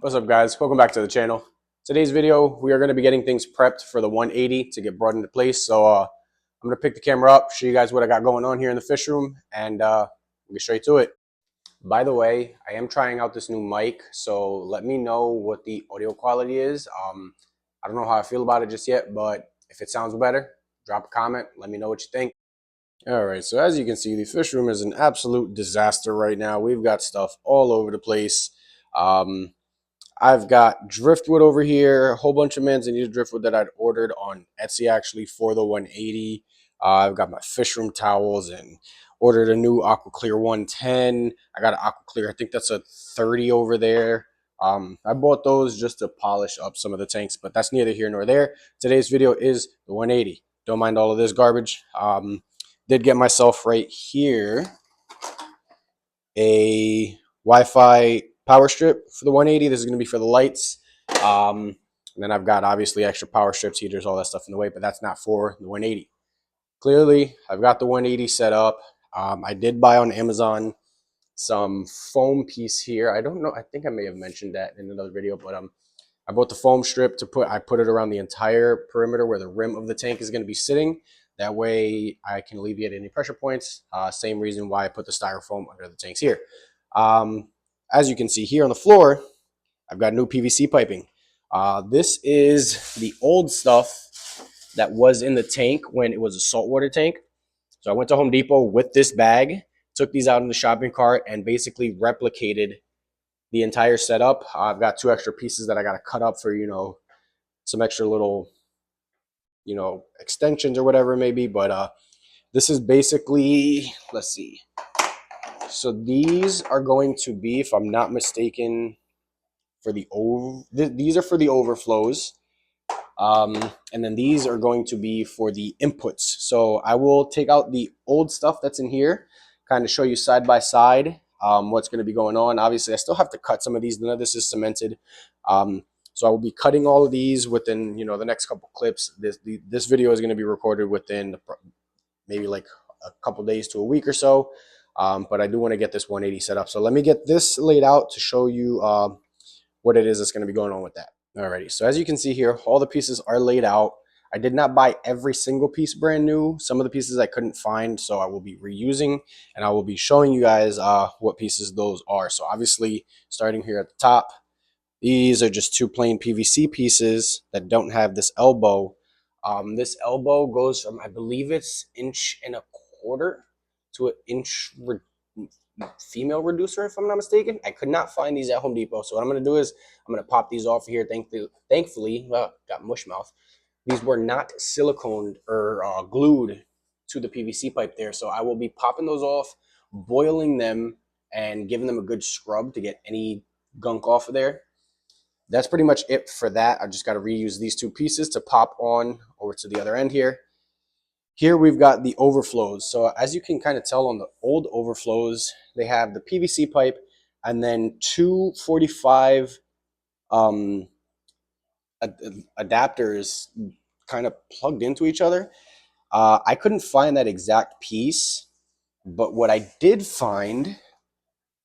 What's up, guys? Welcome back to the channel. Today's video, we are going to be getting things prepped for the 180 to get brought into place. So I'm going to pick the camera up, show you guys what I got going on here in the fish room, and we'll get straight to it. By the way, I am trying out this new mic, so let me know what the audio quality is. I don't know how I feel about it just yet, but if it sounds better, drop a comment. Let me know what you think. All right, so as you can see, the fish room is an absolute disaster right now. We've got stuff all over the place. I've got driftwood over here, a whole bunch of manzanita driftwood that I'd ordered on Etsy actually for the 180. I've got my fish room towels and ordered a new Aqua Clear 110. I got an Aqua Clear, I think that's a 30 over there. I bought those just to polish up some of the tanks, but that's neither here nor there. Today's video is the 180. Don't mind all of this garbage. Did get myself right here a Wi-Fi power strip for the 180. This is going to be for the lights. And then I've got obviously extra power strips, heaters, all that stuff in the way, but that's not for the 180. Clearly, I've got the 180 set up. I did buy on Amazon some foam piece here. I don't know. I think I may have mentioned that in another video, but I bought the foam strip I put it around the entire perimeter where the rim of the tank is going to be sitting. That way I can alleviate any pressure points. Same reason why I put the styrofoam under the tanks here. As you can see here on the floor, I've got new PVC piping. This is the old stuff that was in the tank when it was a saltwater tank. So I went to Home Depot with this bag, took these out in the shopping cart, and basically replicated the entire setup. I've got 2 extra pieces that I got to cut up for, some extra little, extensions or whatever it may be. But this is basically, let's see. So these are going to be, if I'm not mistaken, for these are for the overflows. And then these are going to be for the inputs. So I will take out the old stuff that's in here, kind of show you side by side what's going to be going on. Obviously, I still have to cut some of these. None of this is cemented. So I will be cutting all of these within, the next couple clips. This video is going to be recorded within maybe like a couple days to a week or so. But I do want to get this 180 set up. So let me get this laid out to show you what it is that's going to be going on with that. Alrighty, so as you can see here, all the pieces are laid out. I did not buy every single piece brand new. Some of the pieces I couldn't find, so I will be reusing, and I will be showing you guys what pieces those are. So obviously, starting here at the top, these are just 2 plain PVC pieces that don't have this elbow. This elbow goes from, I believe it's 1.25 inches to an inch female reducer, if I'm not mistaken. I could not find these at Home Depot. So what I'm going to do is I'm going to pop these off here. Thankfully, got mush mouth. These were not siliconed or glued to the PVC pipe there. So I will be popping those off, boiling them, and giving them a good scrub to get any gunk off of there. That's pretty much it for that. I just got to reuse these 2 pieces to pop on over to the other end here. Here we've got the overflows. So as you can kind of tell on the old overflows, they have the PVC pipe and then 2 45 adapters kind of plugged into each other. I couldn't find that exact piece, but what I did find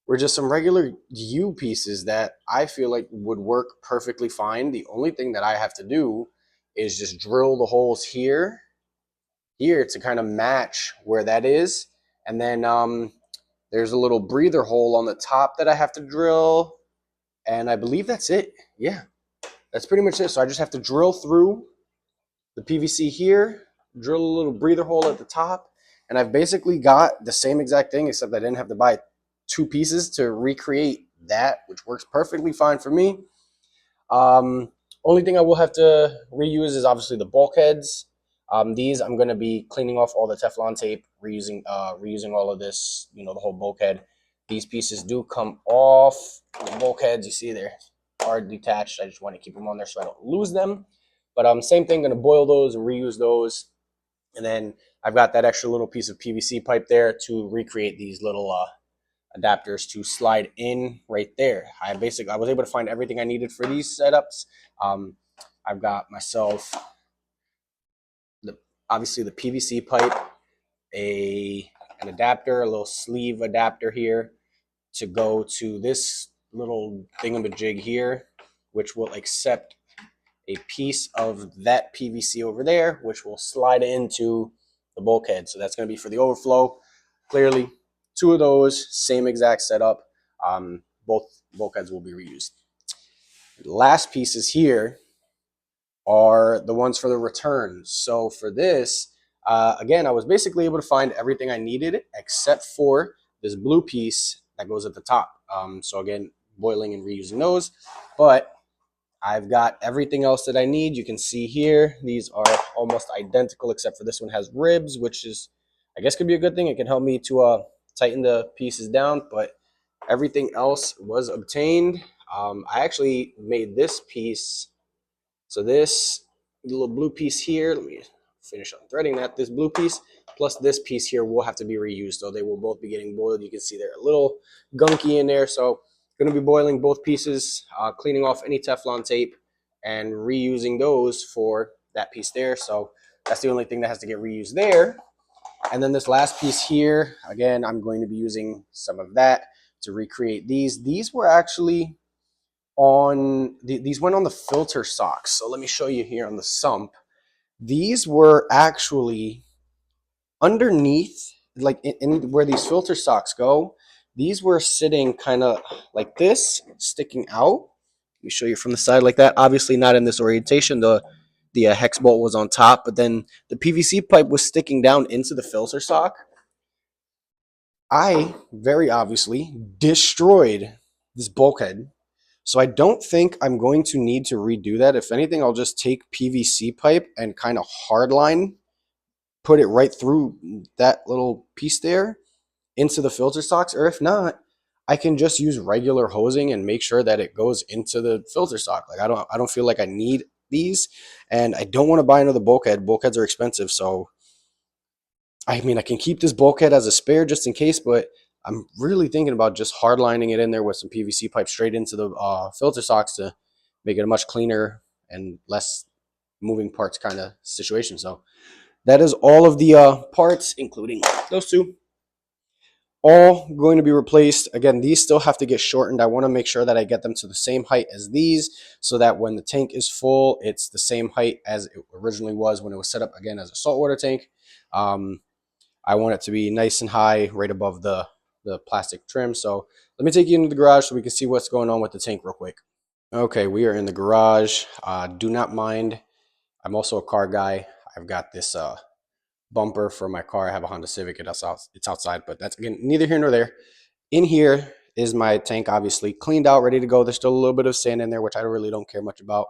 were just some regular U pieces that I feel like would work perfectly fine. The only thing that I have to do is just drill the holes here to kind of match where that is. And then there's a little breather hole on the top that I have to drill. And I believe that's it. Yeah, that's pretty much it. So I just have to drill through the PVC here, drill a little breather hole at the top. And I've basically got the same exact thing, except I didn't have to buy 2 pieces to recreate that, which works perfectly fine for me. Only thing I will have to reuse is obviously the bulkheads. These I'm going to be cleaning off all the Teflon tape, reusing all of this, the whole bulkhead. These pieces do come off the bulkheads. You see they are detached. I just want to keep them on there so I don't lose them. But same thing, going to boil those and reuse those. And then I've got that extra little piece of PVC pipe there to recreate these little adapters to slide in right there. I was able to find everything I needed for these setups. I've got myself obviously the PVC pipe, an adapter, a little sleeve adapter here to go to this little thingamajig here. which will accept a piece of that PVC over there, which will slide into the bulkhead. So that's going to be for the overflow. Clearly, two of those, same exact setup. Both bulkheads will be reused. The last pieces here are the ones for the returns. So for this, again, I was basically able to find everything I needed except for this blue piece that goes at the top. So again, boiling and reusing those. But I've got everything else that I need. You can see here, these are almost identical except for this one has ribs, which is, I guess, could be a good thing. It can help me to tighten the pieces down, but everything else was obtained. I actually made this piece. So this little blue piece here, let me finish unthreading that. This blue piece plus this piece here will have to be reused. So they will both be getting boiled. You can see they're a little gunky in there. So going to be boiling both pieces, cleaning off any Teflon tape and reusing those for that piece there. So that's the only thing that has to get reused there. And then this last piece here, again, I'm going to be using some of that to recreate these. These were actually these went on the filter socks. So let me show you here on the sump. These were actually underneath, like in where these filter socks go. These were sitting kind of like this, sticking out. Let me show you from the side like that. Obviously not in this orientation. The hex bolt was on top, but then the PVC pipe was sticking down into the filter sock. I very obviously destroyed this bulkhead. So I don't think I'm going to need to redo that. If anything, I'll just take PVC pipe and kind of hardline, put it right through that little piece there into the filter socks. Or if not, I can just use regular hosing and make sure that it goes into the filter sock. Like I don't feel like I need these, and I don't want to buy another bulkhead. Bulkheads are expensive, so I mean, I can keep this bulkhead as a spare just in case, but I'm really thinking about just hardlining it in there with some PVC pipe straight into the filter socks to make it a much cleaner and less moving parts kind of situation. So that is all of the parts, including those two, all going to be replaced. Again, these still have to get shortened. I want to make sure that I get them to the same height as these so that when the tank is full, it's the same height as it originally was when it was set up again as a saltwater tank. I want it to be nice and high right above the plastic trim. So let me take you into the garage so we can see what's going on with the tank real quick. Okay, we are in the garage. Do not mind. I'm also a car guy. I've got this bumper for my car. I have a Honda Civic. It's outside, but that's, again, neither here nor there. In here is my tank, obviously cleaned out, ready to go. There's still a little bit of sand in there, which I really don't care much about.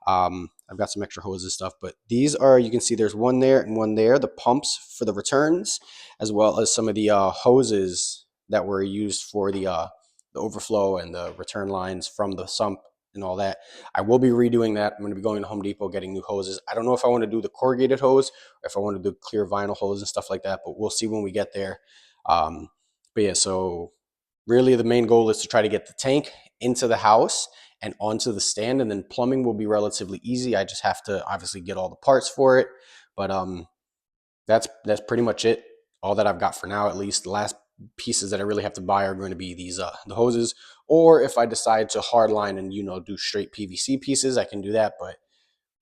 I've got some extra hoses and stuff, but these are, you can see there's one there and one there, the pumps for the returns, as well as some of the hoses that were used for the overflow and the return lines from the sump and all that. I will be redoing that. I'm going to be going to Home Depot, getting new hoses. I don't know if I want to do the corrugated hose or if I want to do clear vinyl hose and stuff like that, but we'll see when we get there. But yeah, so really the main goal is to try to get the tank into the house and onto the stand, and then plumbing will be relatively easy. I just have to obviously get all the parts for it, but that's pretty much it. All that I've got for now, at least. The last pieces that I really have to buy are going to be these the hoses, or if I decide to hardline and do straight PVC pieces, I can do that, but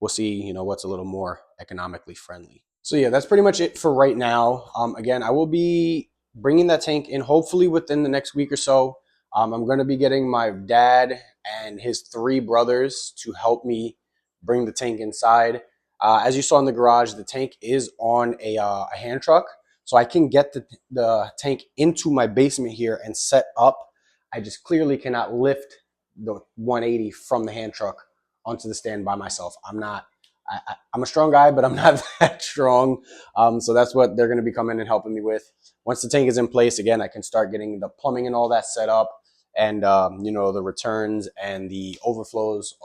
we'll see what's a little more economically friendly. So yeah, that's pretty much it for right now. Again, I will be bringing that tank in hopefully within the next week or so. I'm going to be getting my dad and his three brothers to help me bring the tank inside. As you saw in the garage, the tank is on a hand truck, so I can get the tank into my basement here and set up. I just clearly cannot lift the 180 from the hand truck onto the stand by myself. I'm a strong guy, but I'm not that strong. So that's what they're going to be coming and helping me with. Once the tank is in place, again, I can start getting the plumbing and all that set up, and the returns and the overflows,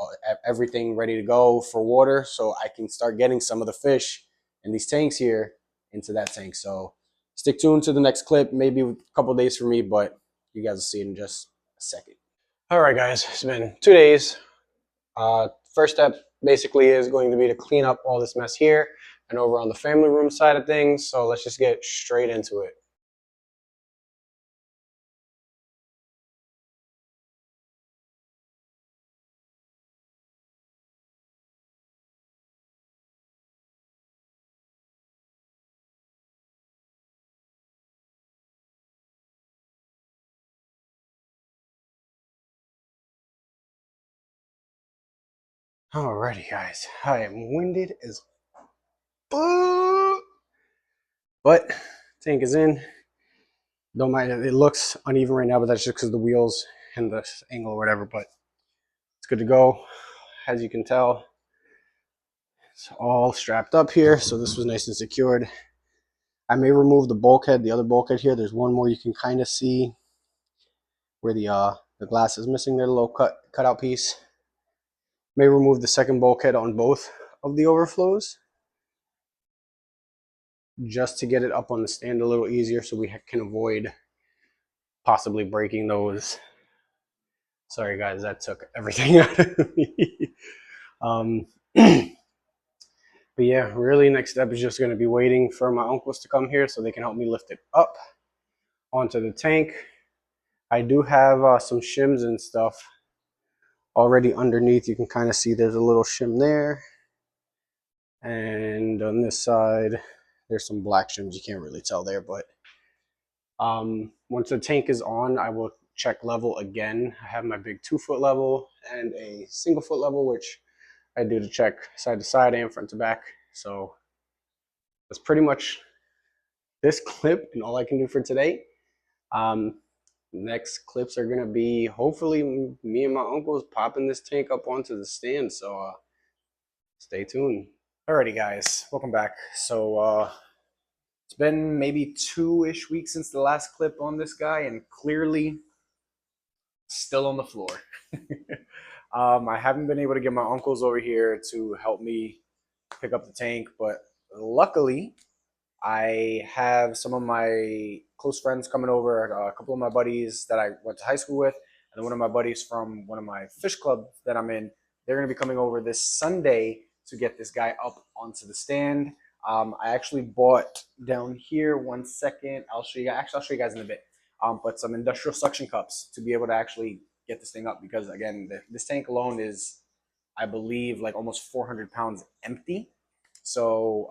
everything ready to go for water, so I can start getting some of the fish in these tanks here into that tank. So stick tuned to the next clip, maybe a couple days for me, but you guys will see it in just a second. All right, guys, it's been 2 days. First step basically is going to be to clean up all this mess here and over on the family room side of things. So let's just get straight into it. Alrighty, guys. I am winded as fuck. But tank is in. Don't mind it. It looks uneven right now, but that's just because of the wheels and the angle or whatever. But it's good to go. As you can tell, it's all strapped up here. So this was nice and secured. I may remove the bulkhead, the other bulkhead here. There's one more you can kind of see where the glass is missing there, the little cutout piece. May remove the second bulkhead on both of the overflows just to get it up on the stand a little easier so we can avoid possibly breaking those. Sorry guys, that took everything out of me. But yeah, really next step is just going to be waiting for my uncles to come here so they can help me lift it up onto the tank. I do have some shims and stuff already underneath. You can kind of see there's a little shim there. And on this side, there's some black shims. You can't really tell there, but once the tank is on, I will check level again. I have my big 2-foot level and a single foot level, which I do to check side to side and front to back. So that's pretty much this clip and all I can do for today. Next clips are gonna be hopefully me and my uncles popping this tank up onto the stand. So stay tuned. Alrighty guys, welcome back. So it's been maybe 2-ish weeks since the last clip on this guy, and clearly still on the floor. I haven't been able to get my uncles over here to help me pick up the tank, but luckily I have some of my close friends coming over, a couple of my buddies that I went to high school with, and then one of my buddies from one of my fish clubs that I'm in. They're going to be coming over this Sunday to get this guy up onto the stand. I actually bought down here, 1 second, I'll show you guys in a bit, but some industrial suction cups to be able to actually get this thing up, because again, this tank alone is, I believe, like almost 400 pounds empty. So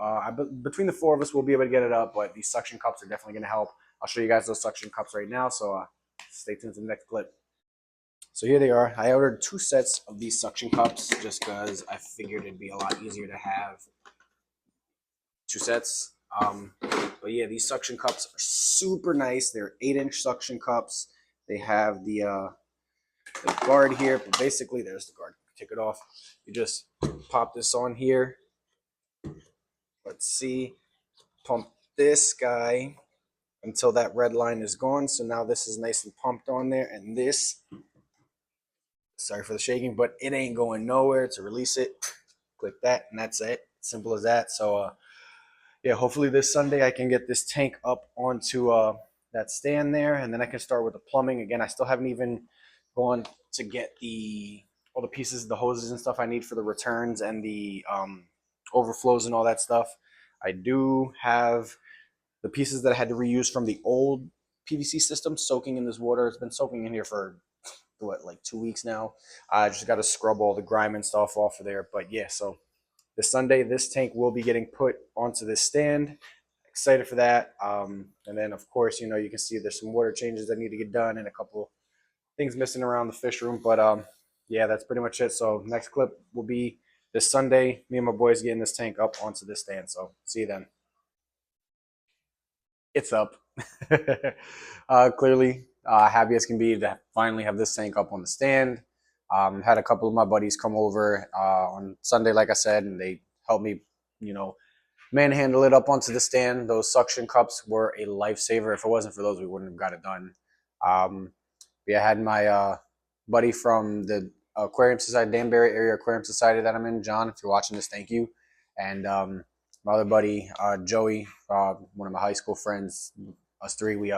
between the 4 of us, we'll be able to get it up, but these suction cups are definitely going to help. I'll show you guys those suction cups right now, so stay tuned to the next clip. So here they are. I ordered 2 sets of these suction cups just because I figured it'd be a lot easier to have 2 sets. But yeah, these suction cups are super nice. They're 8-inch suction cups. They have the guard here, but basically there's the guard. Take it off. You just pop this on here. Let's see. Pump this guy until that red line is gone. So now this is nice and pumped on there, and this, sorry for the shaking, but it ain't going nowhere. To release it, click that, and that's it. Simple as that. So yeah, hopefully this Sunday I can get this tank up onto that stand there, and then I can start with the plumbing. Again, I still haven't even gone to get all the pieces, the hoses and stuff I need for the returns and the overflows and all that stuff. I do have the pieces that I had to reuse from the old PVC system soaking in this water. It's been soaking in here for what, like 2 weeks now. I just got to scrub all the grime and stuff off of there. But yeah, so this Sunday, this tank will be getting put onto this stand. Excited for that. And then of course, you know, you can see there's some water changes that need to get done and a couple things missing around the fish room. But yeah, that's pretty much it. So next clip will be this Sunday. Me and my boys getting this tank up onto this stand. So see you then. It's up. Clearly, happy as can be to finally have this tank up on the stand. Had a couple of my buddies come over on Sunday, like I said, and they helped me, you know, manhandle it up onto the stand. Those suction cups were a lifesaver. If it wasn't for those, we wouldn't have got it done. Yeah, I had my buddy from the Aquarium Society, Danbury Area Aquarium Society that I'm in, John. If you're watching this, thank you. And my other buddy, Joey, one of my high school friends, us three, we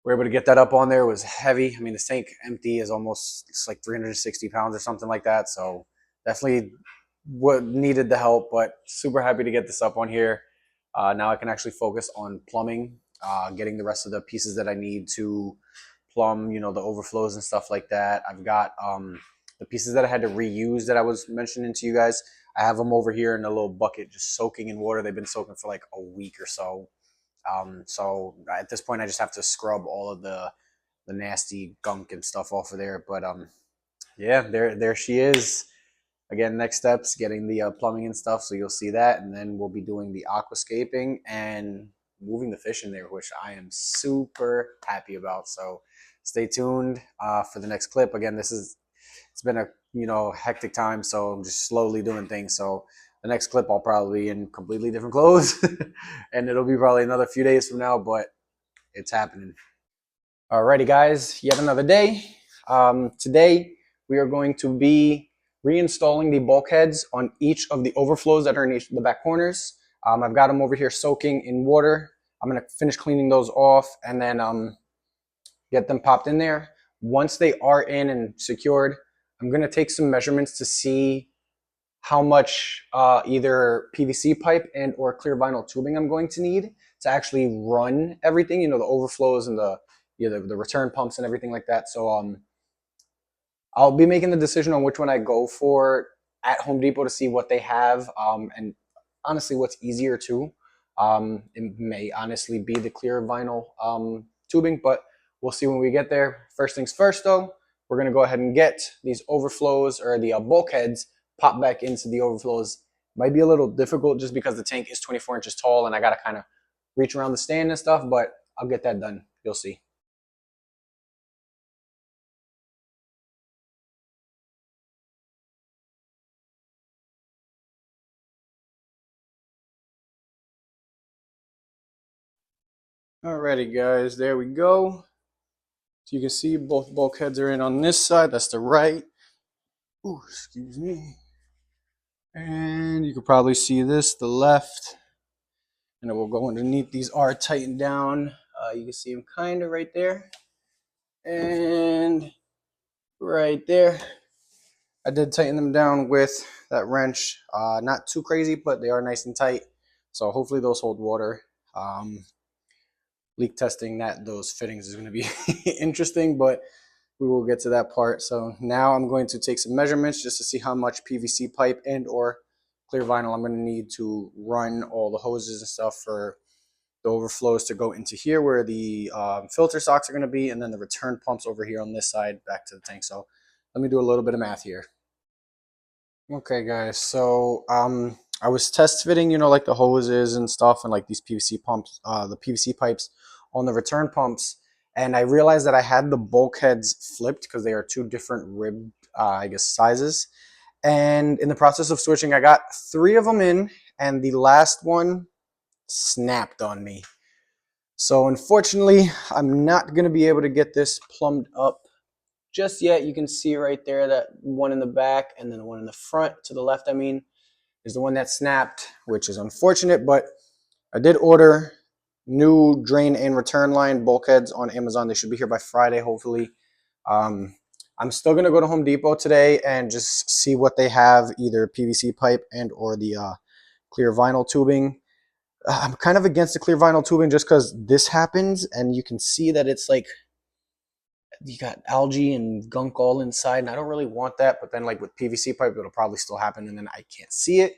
were able to get that up on there. It was heavy. I mean, this tank empty is almost, it's like 360 pounds or something like that. So definitely what needed the help, but super happy to get this up on here. Now I can actually focus on plumbing, getting the rest of the pieces that I need to plumb, you know, the overflows and stuff like that. I've got the pieces that I had to reuse that I was mentioning to you guys. I have them over here in a little bucket just soaking in water. They've been soaking for like a week or so. So at this point I just have to scrub all of the nasty gunk and stuff off of there. But yeah, there she is. again, next steps, getting the plumbing and stuff. So you'll see that. And then we'll be doing the aquascaping and moving the fish in there, which I am super happy about. So stay tuned for the next clip. Again, it's been a hectic time, so I'm just slowly doing things. So the next clip I'll probably be in completely different clothes and it'll be probably another few days from now, but it's happening. Alrighty guys, yet another day. Today we are going to be reinstalling the bulkheads on each of the overflows that are in each of the back corners. I've got them over here soaking in water. I'm going to finish cleaning those off and then get them popped in there. Once they are in and secured, I'm going to take some measurements to see how much either PVC pipe and or clear vinyl tubing I'm going to need to actually run everything, the overflows and the return pumps and everything like that. So I'll be making the decision on which one I go for at Home Depot to see what they have, and honestly what's easier too. It may honestly be the clear vinyl tubing, but we'll see when we get there. First things first though, we're going to go ahead and get these overflows or the bulkheads pop back into the overflows. Might be a little difficult just because the tank is 24 inches tall and I got to kind of reach around the stand and stuff, but I'll get that done. You'll see. Alrighty guys, there we go. So you can see both bulkheads are in on this side. That's the right. Ooh, excuse me. And you can probably see this, the left. And then we'll go underneath. These are tightened down. You can see them kind of right there. And right there. I did tighten them down with that wrench. Not too crazy, but they are nice and tight. So hopefully those hold water. Leak testing those fittings is going to be interesting, but we will get to that part. So now I'm going to take some measurements just to see how much PVC pipe and or clear vinyl I'm going to need to run all the hoses and stuff for the overflows to go into here where the filter socks are going to be, and then the return pumps over here on this side back to the tank. So let me do a little bit of math here. Okay guys, so I was test fitting, like the hoses and stuff and like these PVC pumps, the PVC pipes on the return pumps, and I realized that I had the bulkheads flipped because they are two different rib, I guess, sizes. And in the process of switching, I got 3 of them in, and the last one snapped on me. So unfortunately, I'm not going to be able to get this plumbed up just yet. You can see right there that one in the back and then the one in the front to the left, I mean, is the one that snapped, which is unfortunate, but I did order new drain and return line bulkheads on Amazon. They should be here by Friday, hopefully. I'm still going to go to Home Depot today and just see what they have, either PVC pipe and or the clear vinyl tubing. I'm kind of against the clear vinyl tubing just because this happens and you can see that it's like you got algae and gunk all inside, and I don't really want that. But then like with PVC pipe, it'll probably still happen and then I can't see it.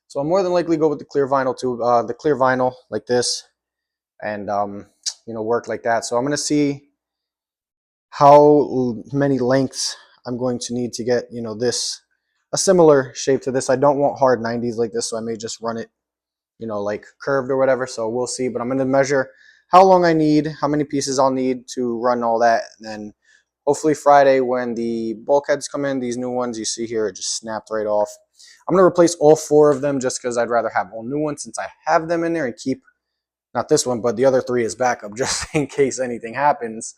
So I'm more than likely go with the clear vinyl tube, the clear vinyl like this, and work like that. So I'm gonna see how many lengths I'm going to need to get this a similar shape to this. I don't want hard 90s like this, so I may just run it like curved or whatever. So we'll see, but I'm going to measure how long I need, how many pieces I'll need to run all that. And then hopefully Friday when the bulkheads come in, these new ones you see here, it just snapped right off. I'm going to replace all 4 of them just because I'd rather have all new ones since I have them in there, and keep not this one, but the other 3 as backup just in case anything happens.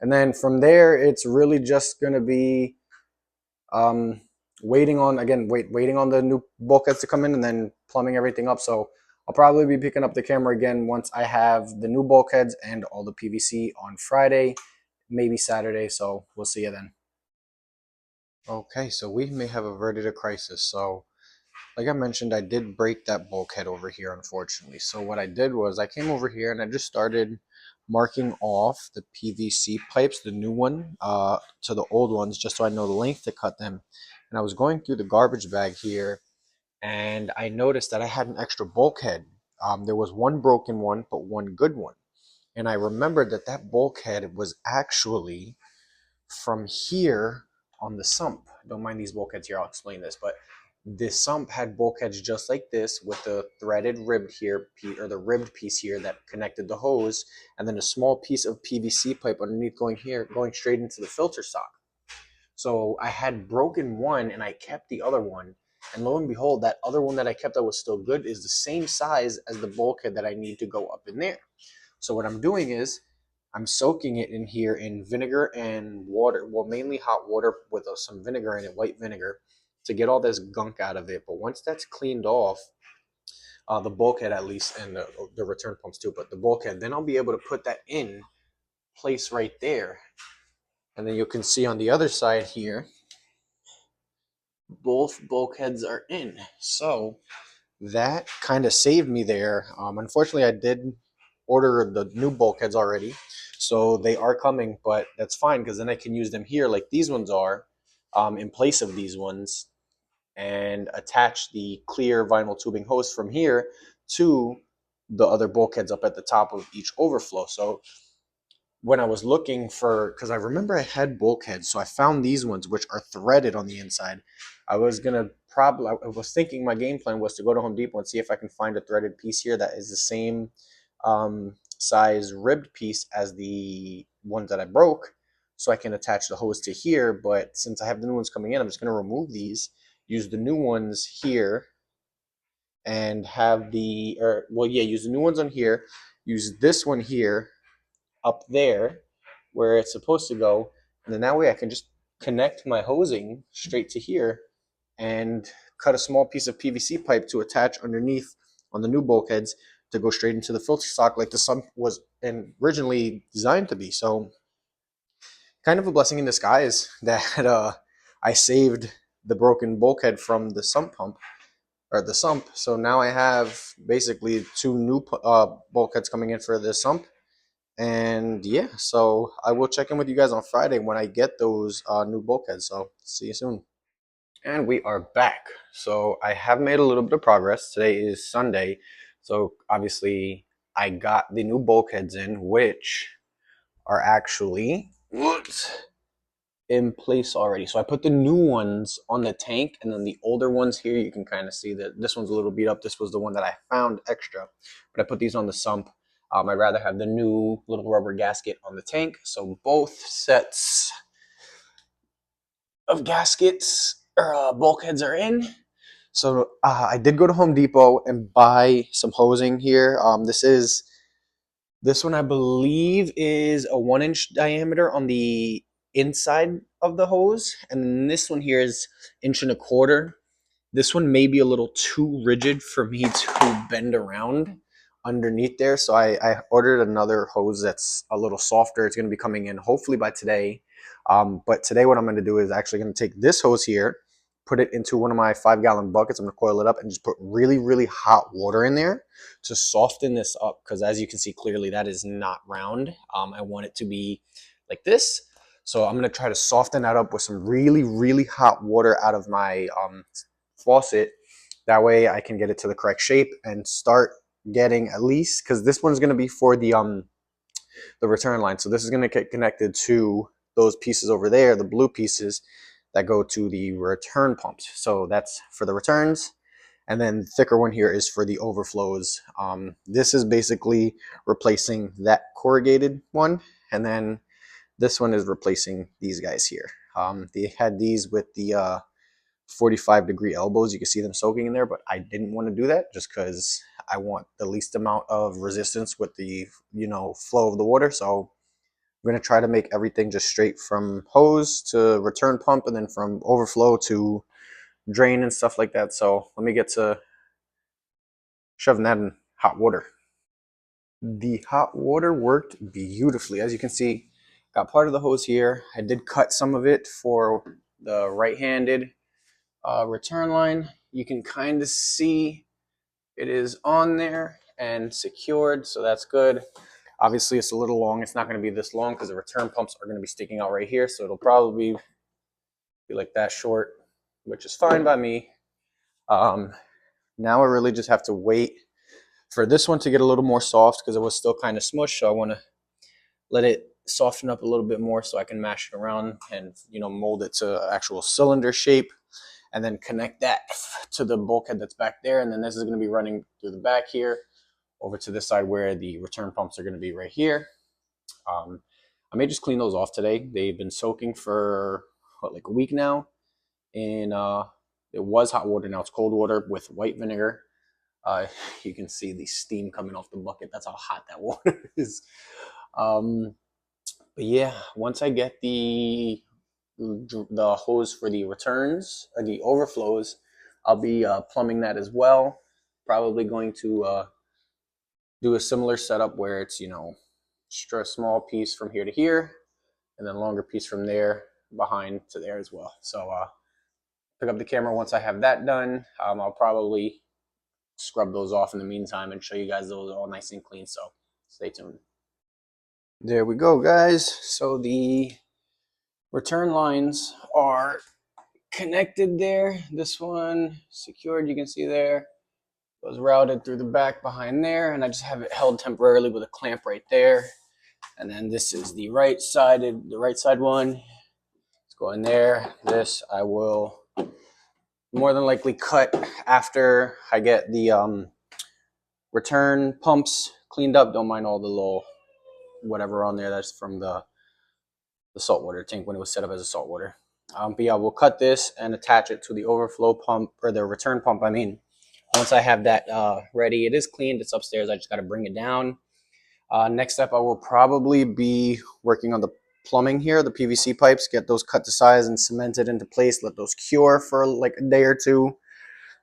And then from there, it's really just going to be waiting on the new bulkheads to come in and then plumbing everything up. So I'll probably be picking up the camera again once I have the new bulkheads and all the PVC on Friday, maybe Saturday. So we'll see you then. Okay, so we may have averted a crisis. So like I mentioned, I did break that bulkhead over here, unfortunately. So what I did was I came over here and I just started marking off the PVC pipes, the new one, to the old ones, just so I know the length to cut them. And I was going through the garbage bag here, and I noticed that I had an extra bulkhead. There was one broken one, but one good one. And I remembered that bulkhead was actually from here on the sump. Don't mind these bulkheads here, I'll explain this, but this sump had bulkheads just like this with the threaded ribbed here, or the ribbed piece here that connected the hose, and then a small piece of PVC pipe underneath going here, going straight into the filter sock. So I had broken one and I kept the other one. And lo and behold, that other one that I kept that was still good is the same size as the bulkhead that I need to go up in there. So what I'm doing is I'm soaking it in here in vinegar and water, well, mainly hot water with some vinegar in it, white vinegar, to get all this gunk out of it. But once that's cleaned off, the bulkhead at least, and the return pumps too, but the bulkhead, then I'll be able to put that in place right there. And then you can see on the other side here, both bulkheads are in. So that kind of saved me there. Unfortunately, I did order the new bulkheads already, so they are coming, but that's fine because then I can use them here like these ones are, in place of these ones, and attach the clear vinyl tubing hose from here to the other bulkheads up at the top of each overflow. So when I was looking for, because I remember I had bulkheads, so I found these ones which are threaded on the inside. I was thinking my game plan was to go to Home Depot and see if I can find a threaded piece here that is the same size ribbed piece as the ones that I broke, so I can attach the hose to here. But since I have the new ones coming in, I'm just going to remove these, use the new ones here, and have use the new ones on here, use this one here up there where it's supposed to go, and then that way I can just connect my hosing straight to here and cut a small piece of PVC pipe to attach underneath on the new bulkheads to go straight into the filter sock like the sump was originally designed to be. So kind of a blessing in disguise that I saved the broken bulkhead from the sump pump, or the sump. So now I have basically two new bulkheads coming in for the sump. And yeah, so I will check in with you guys on Friday when I get those new bulkheads. So see you soon. And we are back. So I have made a little bit of progress. Today is Sunday. So obviously I got the new bulkheads in, which are actually in place already. So I put the new ones on the tank, and then the older ones here, you can kind of see that this one's a little beat up. This was the one that I found extra, but I put these on the sump. I'd rather have the new little rubber gasket on the tank. So both sets of gaskets or bulkheads are in. So I did go to Home Depot and buy some hosing here. This one, I believe, is a 1-inch diameter on the inside of the hose, and then this one here is 1.25 inches. This one may be a little too rigid for me to bend around underneath there, so I ordered another hose that's a little softer. It's going to be coming in hopefully by today. But today what I'm going to do is actually going to take this hose here, put it into one of my 5-gallon buckets. I'm going to coil it up and just put really, really hot water in there to soften this up, because as you can see clearly, that is not round. I want it to be like this. So I'm going to try to soften that up with some really, really hot water out of my faucet. That way I can get it to the correct shape and start getting, at least, because this one's going to be for the return line. So this is going to get connected to those pieces over there, the blue pieces that go to the return pumps. So that's for the returns. And then the thicker one here is for the overflows. This is basically replacing that corrugated one. And then this one is replacing these guys here. They had these with the 45-degree elbows. You can see them soaking in there, but I didn't want to do that just because I want the least amount of resistance with the flow of the water. So I'm going to try to make everything just straight from hose to return pump, and then from overflow to drain and stuff like that. So let me get to shoving that in hot water. The hot water worked beautifully. As you can see, got part of the hose here. I did cut some of it for the right-handed return line. You can kind of see it is on there and secured, so that's good. Obviously, it's a little long. It's not going to be this long because the return pumps are going to be sticking out right here, so it'll probably be like that short, which is fine by me. Now I really just have to wait for this one to get a little more soft because it was still kind of smushed, so I want to let it soften up a little bit more so I can mash it around and, you know, mold it to actual cylinder shape, and then connect that to the bulkhead that's back there. And then this is going to be running through the back here over to this side where the return pumps are going to be right here. I may just clean those off today. They've been soaking for what, like a week now. And it was hot water, now it's cold water with white vinegar. You can see the steam coming off the bucket. That's how hot that water is. But yeah, once I get the hose for the returns or the overflows, I'll be plumbing that as well. Probably going to do a similar setup where it's, you know, a small piece from here to here, and then longer piece from there behind to there as well. So pick up the camera once I have that done. I'll probably scrub those off in the meantime and show you guys those all nice and clean. So stay tuned. There we go, guys. So the return lines are connected there. This one secured, you can see there. Goes routed through the back behind there, and I just have it held temporarily with a clamp right there. And then this is the right side one. It's going there. This I will more than likely cut after I get the return pumps cleaned up. Don't mind all the little whatever on there. That's from the saltwater tank when it was set up as a saltwater. But yeah, we'll cut this and attach it to the overflow pump, or the return pump, I mean. Once I have that ready, it is cleaned. It's upstairs. I just got to bring it down. Next step, I will probably be working on the plumbing here, the PVC pipes, get those cut to size and cemented into place, let those cure for like a day or two.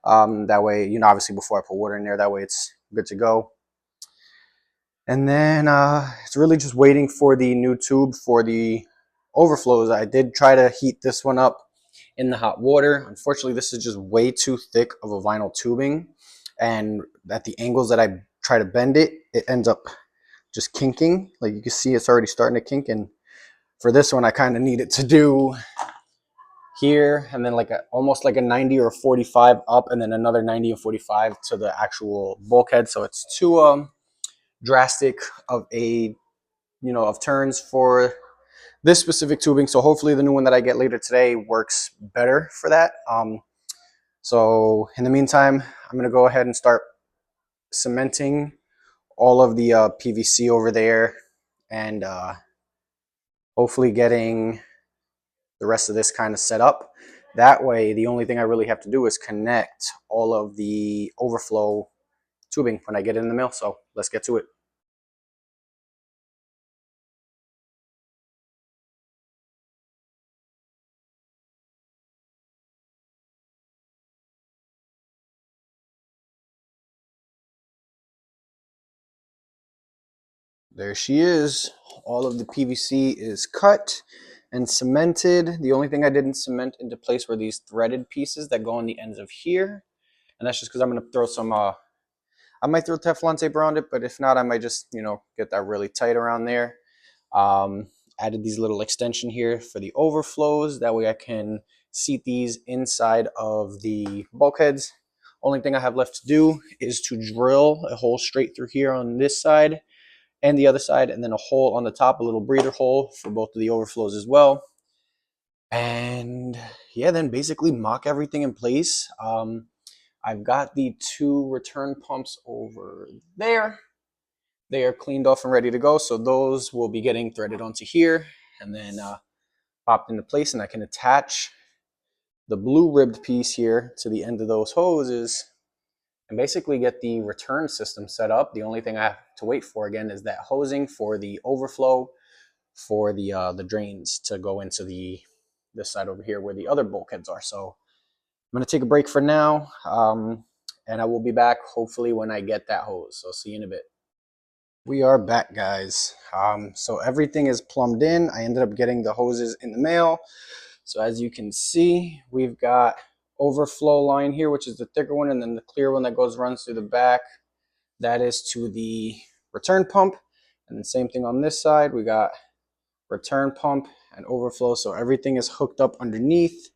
That way, you know, obviously before I put water in there, that way it's good to go. And then it's really just waiting for the new tube for the overflows. I did try to heat this one up in the hot water. Unfortunately, this is just way too thick of a vinyl tubing, and at the angles that I try to bend it, it ends up just kinking. Like you can see, it's already starting to kink. And for this one, I kind of need it to do here, and then like almost like a 90 or 45 up, and then another 90 and 45 to the actual bulkhead. So it's too drastic of a, you know, of turns for this specific tubing. So hopefully the new one that I get later today works better for that. So in the meantime, I'm going to go ahead and start cementing all of the PVC over there, and hopefully getting the rest of this kind of set up. That way, the only thing I really have to do is connect all of the overflow tubing when I get it in the mill. So let's get to it. There she is. All of the PVC is cut and cemented. The only thing I didn't cement into place were these threaded pieces that go on the ends of here. And that's just because I'm going to throw some, I might throw Teflon tape around it, but if not, I might just, you know, get that really tight around there. Added these little extension here for the overflows. That way I can seat these inside of the bulkheads. Only thing I have left to do is to drill a hole straight through here on this side and the other side, and then a hole on the top, a little breather hole for both of the overflows as well. And yeah, then basically mock everything in place. I've got the two return pumps over there. They are cleaned off and ready to go. So those will be getting threaded onto here and then popped into place. And I can attach the blue ribbed piece here to the end of those hoses and basically get the return system set up. The only thing I have to wait for again is that hosing for the overflow for the drains to go into this side over here where the other bulkheads are. So I'm going to take a break for now, and I will be back hopefully when I get that hose. So see you in a bit. We are back, guys. So everything is plumbed in. I ended up getting the hoses in the mail. So as you can see, we've got overflow line here, which is the thicker one, and then the clear one that runs through the back. That is to the return pump. And the same thing on this side. We got return pump and overflow. So everything is hooked up underneath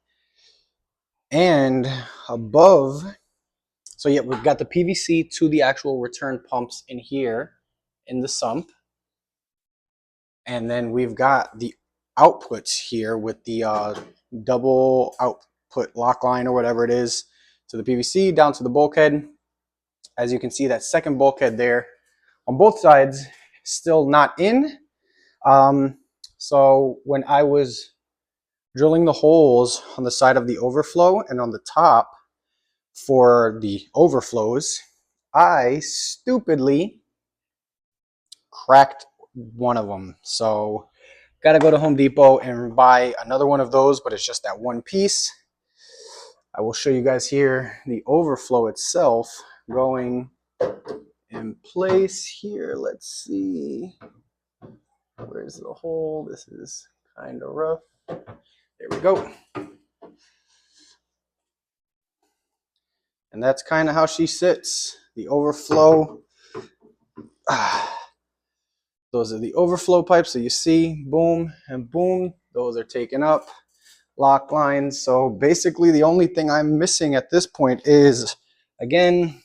and above. So yeah, we've got the PVC to the actual return pumps in here in the sump. And then we've got the outputs here with the double output lock line or whatever it is to the PVC down to the bulkhead. As you can see, that second bulkhead there on both sides still not in. So when I was drilling the holes on the side of the overflow and on the top for the overflows, I stupidly cracked one of them. So got to go to Home Depot and buy another one of those, but it's just that one piece. I will show you guys here the overflow itself going in place here. Let's see. Where's the hole? This is kind of rough. There we go. And that's kind of how she sits. The overflow. Those are the overflow pipes that you see. Boom and boom. Those are taken up. Lock lines. So basically the only thing I'm missing at this point is, again,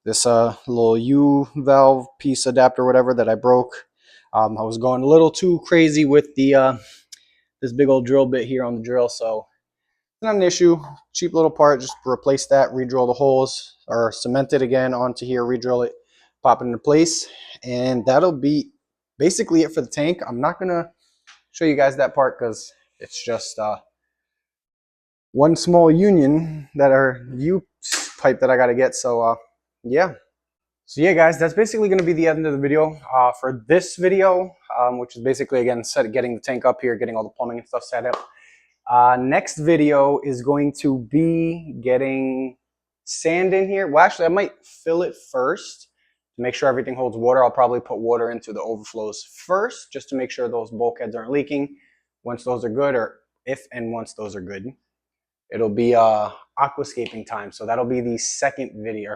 this little U valve piece adapter, whatever, that I broke. I was going a little too crazy with the this big old drill bit here on the drill, so it's not an issue. Cheap little part, just replace that, re-drill the holes, or cement it again onto here, re-drill it, pop it into place, and that'll be basically it for the tank. I'm not gonna show you guys that part because it's just one small union that are U pipe that I gotta get. So yeah. So yeah, guys, that's basically going to be the end of the video for this video, which is basically, again, getting the tank up here, getting all the plumbing and stuff set up. Next video is going to be getting sand in here. Well, actually, I might fill it first to make sure everything holds water. I'll probably put water into the overflows first just to make sure those bulkheads aren't leaking. Once those are good, or if and once those are good, it'll be aquascaping time. So that'll be the second video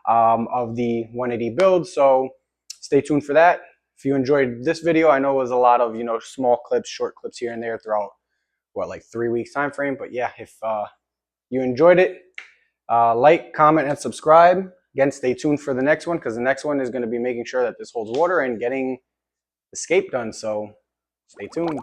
of the 180 build. So stay tuned for that. If you enjoyed this video, I know it was a lot of, small clips, short clips here and there throughout, like 3 weeks time frame. But yeah, if you enjoyed it, like, comment, and subscribe. Again, stay tuned for the next one, because the next one is going to be making sure that this holds water and getting the scape done. So stay tuned.